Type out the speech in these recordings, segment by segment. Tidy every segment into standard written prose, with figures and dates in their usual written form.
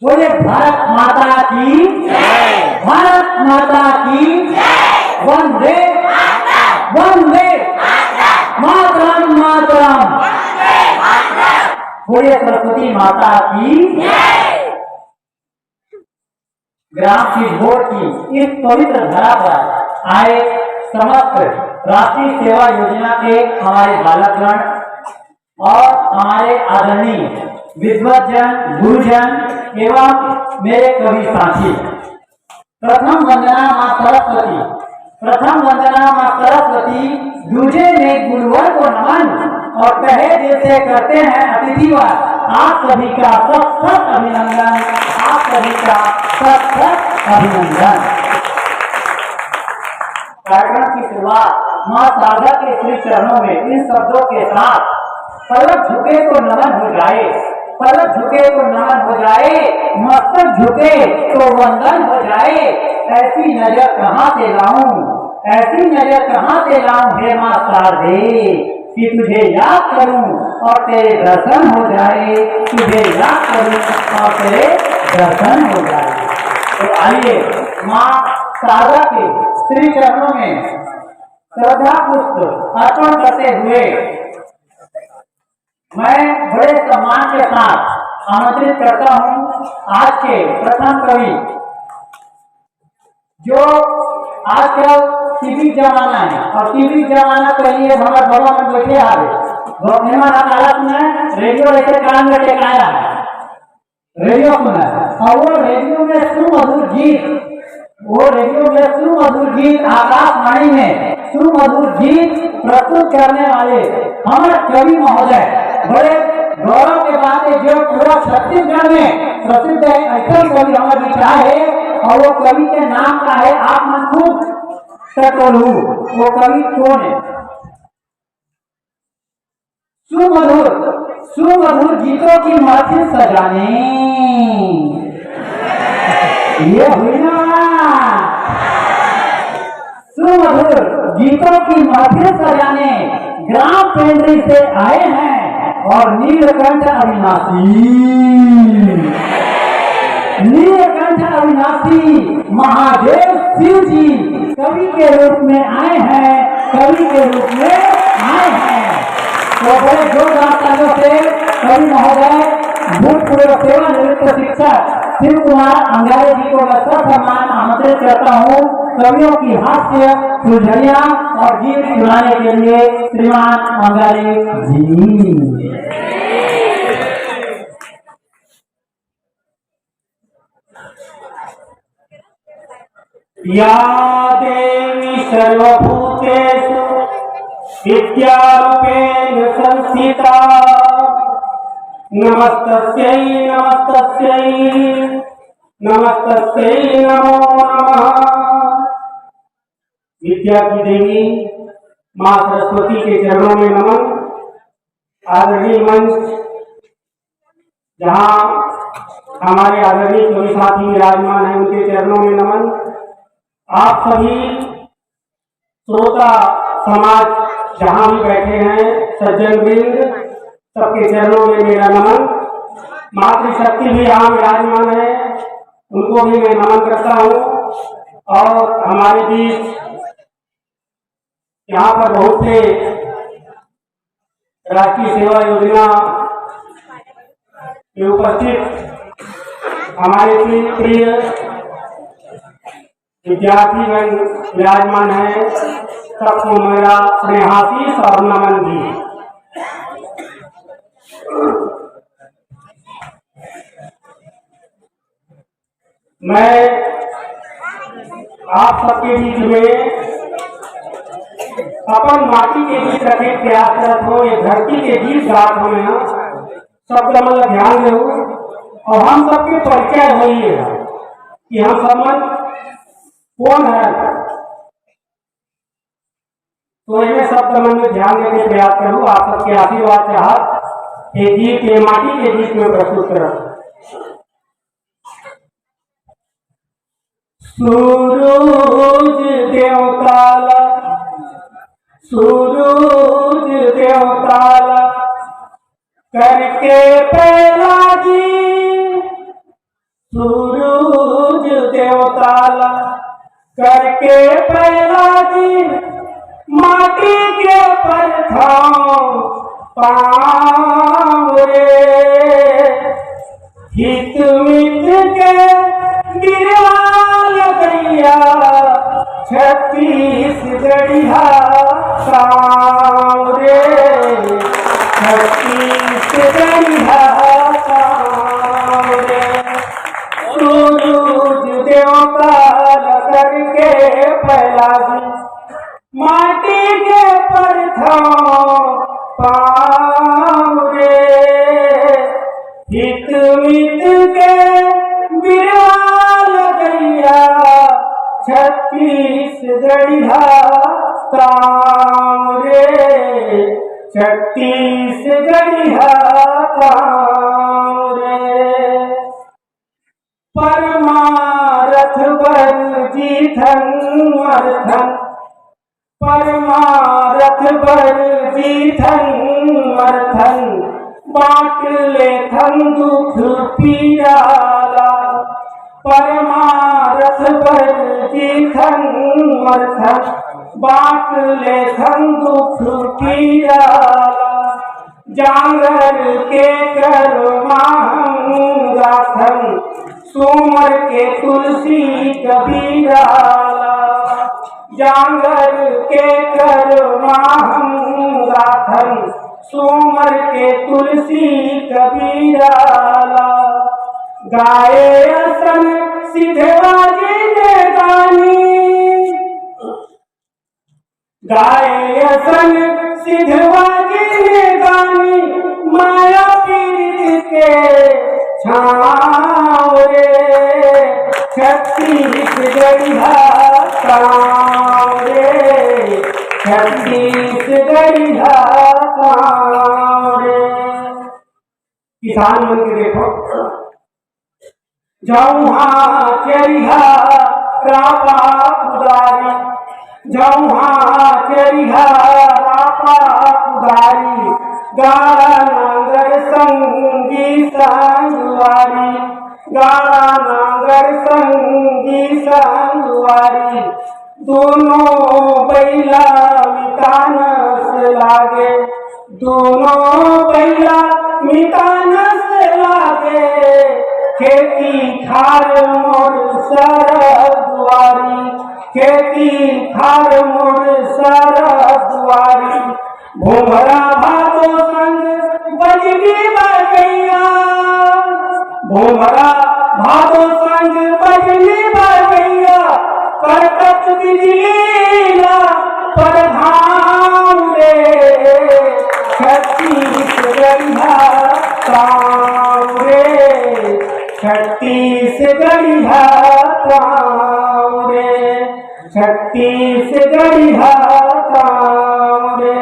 बोले भारत माता की, भारत माता की, वंदे वंदे मातरम मातरम। बोले सरस्वती माता की। ग्राम सिद्धोर की इस पवित्र धरा पर आए समस्त राष्ट्रीय सेवा योजना के हमारे बालकगण और हमारे आदरणीय विद्वजन, गुरुजन एवं मेरे कवि साथी, प्रथम वंदना मां सरस्वती, प्रथम वंदना मां सरस्वती। दूजे में गुरुवर को नमन और कहे दिल से करते हैं अतिथिवाद। आप सभी का सत सत अभिनंदन, आप सभी का सत सत अभिनंदन। कार्यक्रम की शुरुआत मां शारदा के श्री चरणों में इन शब्दों के साथ, पलक झुके तो नमन हो जाए, पलक झुके तो नमन हो जाए, मस्तक झुके तो वंदन हो जाए। ऐसी नजर कहाँ से लाऊं, ऐसी नजर कहाँ से लाऊं हे मां शारदे, कि तुझे याद करूं और तेरे दर्शन हो जाए, तुझे याद करूं और तेरे दर्शन हो जाए। तो आइए मां शारदा के श्री चरणों में श्रद्धा पुष्प अर्पण करते हुए मैं बड़े सम्मान के साथ आमंत्रित करता हूं आज के प्रथम कवि, जो आजकल टीवी जमाना है और टीवी जमाना कहिए हमारे बड़ा में बैठे आ गए में रेडियो लेके कान में टेकाया है, रेडियो सुना है और वो रेडियो में सुमधुर गीत, वो रेडियो में सुमधुर गीत, आकाशवाणी में सुमधुर गीत प्रस्तुत करने वाले हमारे कवि महोदय बड़े गौरव के बात है, जो पूरा छत्तीसगढ़ में प्रसिद्ध है। ऐसा कवि हमारे बीच है और वो कवि के नाम का है, आप मन खुद टटोलू। वो कवि कौन है? सुमधुर सुमधुर गीतों की महफिल सजाने, ये हुई ना, सुमधुर गीतों की महफिल सजाने ग्राम पेंड्री से आए हैं और नीलकंठ अविनाशी, नीलकंठ अविनाशी महादेव शिव जी कवि के रूप में आए हैं, कवि के रूप में आए हैं। तो बड़े जोरदार तालियों से कवि महोदय भूतपूर्व सेवानिवृत्त शिक्षक शिव कुमार अंगारे जी को मैं सम्मान आमंत्रित करता हूँ कवियों की हास्य सुझनिया और गीत सुनाने के लिए। श्रीमान अंगारे जी। या देवी सर्वभूतेषु विद्यारूपेण संस्थिता, नमस्तस्यै नमस्तस्यै नमस्तस्यै नमो नमः। विद्या की देवी मां सरस्वती के चरणों में नमन। आदरणीय मंच जहाँ हमारे आदरणीय कवि साथी विराजमान है, उनके चरणों में नमन। आप सभी श्रोता समाज जहाँ भी बैठे हैं, सज्जन वृंद, सबके चरणों में मेरा नमन। मातृशक्ति भी यहाँ विराजमान है, उनको भी मैं नमन करता हूँ। और हमारे बीच यहाँ पर बहुत से राष्ट्रीय सेवा योजना में उपस्थित हमारे प्रिय विद्यार्थीगण विराजमान है, सबको मेरा स्नेहाशीष और नमन भी। मैं आप सबके बीच में अपन माटी के गीत रखे प्रयासरत हो, ये धरती के गीत गात हो, मैं शब्द मतलब ध्यान दे और हम सबके परिचय होइए कि हम सब कौन है। तो ये शब्द मन में ध्यान देने प्रयास करूँ, आप सबके आशीर्वाद चाहत ये गीत के माटी के गीत में प्रस्तुत कर। सूरज देवताला, सूरज देवताला करके पहला जी सूरज देवताला करके पहला दिन माटी के प्रथम पाँव रे, हित मित के गिरवाल गैया 36 गढ़िया साँव रे, 36 गढ़िया साँव रे। सूरज देवता करके पहला दिन माटी के प्रथम पाँव रे, हित मित के बिरवाल गैया 36 गढ़िया ताम रे, 36 गढ़िया ताम रे। परमारथ बर जीथन अर्थन, परमारथ बर जीथन अर्थन, बांट लेथन दुख पीराला। परमारथ बर जीथन अर्थन, बांट लेथन दुख पीराला। जांगर के कर गाथन, सोमर के तुलसी कबीराला। जांगर के कर गाथन, सोमर के तुलसी कबीराला। गाये असन सिद्धवाजी ने गानी, गाये असन सिद्धवाजी ने गानी, माया पीर के छाँव रे, 36 गढ़िया साँव रे, 36 गढ़िया साँव रे। किसान मन के देखो, जौहा चरिहा रापा कुदारी, जौहा चरिहा रापा कुदारी, गाड़ा नांगर संगी संगवारी, गाड़ा नांगर संगी संगवारी। दोनों बैला मितानस लागे, दोनों बैला मितानस लागे, खेती खार मोर सरद्वारी, खेती खार मोर सरद्वारी। भोमरा भादो संग बजगी बजैया, भोमरा भादो संग बजगी बजैया, करकट बिजलीला प्रधान रे, 36 गढ़िया ताम रे, 36 गढ़िया ताम रे, 36 गढ़िया ताम रे।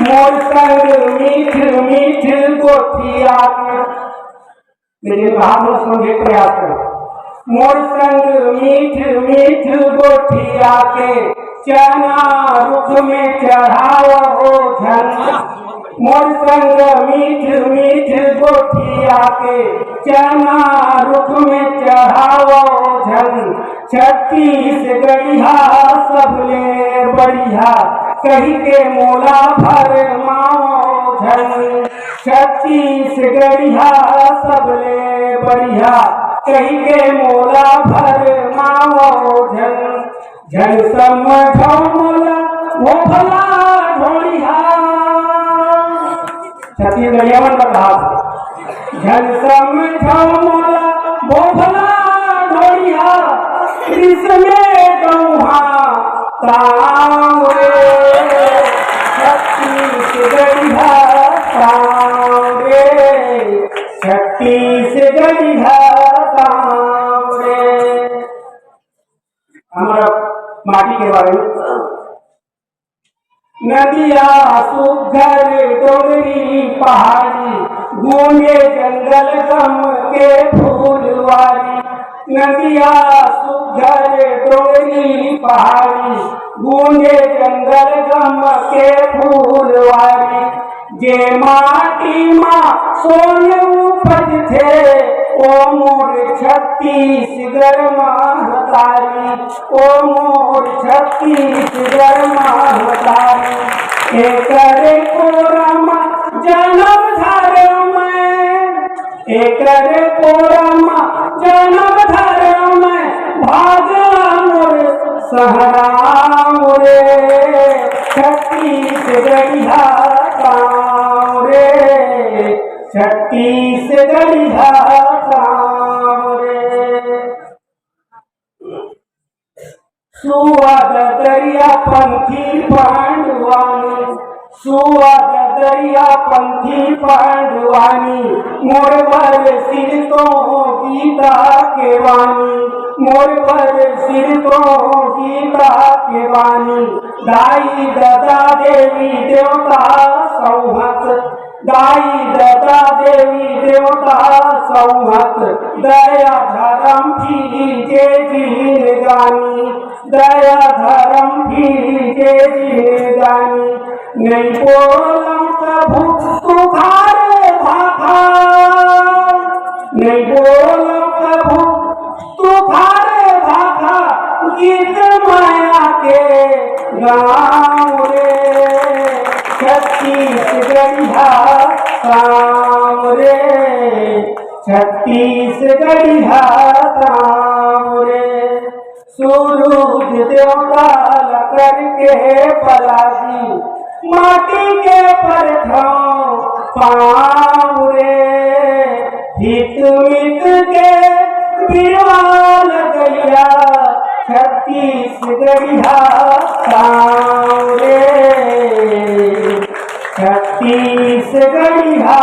मोर संग मीठ मीठ गोठिया के, लेकिन कहा समझे प्रयास करो। मोर संग मीठ मीठ गोठिया के, चना रुख में चढ़ाओ झन। मोर संग मीठ मीठ गोठिया के, चना रुख में चढ़ाओ झन। 36 गढ़िया सबले बढ़िया, कही के मोला फरमाओ झन। 36 गढ़िया सबले बढ़िया, कही के मोला फरमाओ झन। झन समझो मोला वो भला ढोलिया, 36 गढ़िया मन बता। झन समझो मोला वो भला ढोलिया, इसमें गौहा ताम रे, 36 गढ़िया ताम रे, 36 गढ़िया ताम रे। हमारा माटी के बारे में, नदिया सुघर डोंगरी पहाड़ी, गूंगे जंगल गम के फूलवारी। नदिया सुघर डोंगरी पहाड़ी, गूंगे जंगल गम के फूलवारी। जे माटी माँ सोन उपज थे ओ मोर छत्तीसगढ़ महतारी, ओ मोर छत्तीसगढ़ महतारी। एकरे कोरमा जन्म धर्म में, एकरे कोरमा जन्म धर्म में भागला मोर सहराम रे, छत्तीसगढ़िया गाँव रे, छत्तीसगढ़िया गाँव रे। सुवाद दरिया पंथी पांडवानी, सुवाद दरिया पंथी पांडवानी, मोर पर सिर तो गीता के वाणी, मोर पर सिर तो गीता के वाणी। दाई ददा देवी देवता सौहत, दाई ददा देवी देवता सौहत, दया धर्म भीजे जिनगानी, दया धर्म भीजे जिनगानी। नहीं बोलम प्रभु तुम्हारे भाखा, नहीं बोलम प्रभु तुम्हारे भाखा, गीत माया के गाँव रे, छत्तीसगढ़िया गाँव रे, छत्तीसगढ़िया गाँव रे। सूरज देवता करके पलाजी, माटी के परछाओं पाँव रे, हित मित के बिरवाल गैया, छत्तीसगढ़िया गाँव रे, छत्तीसगढ़िया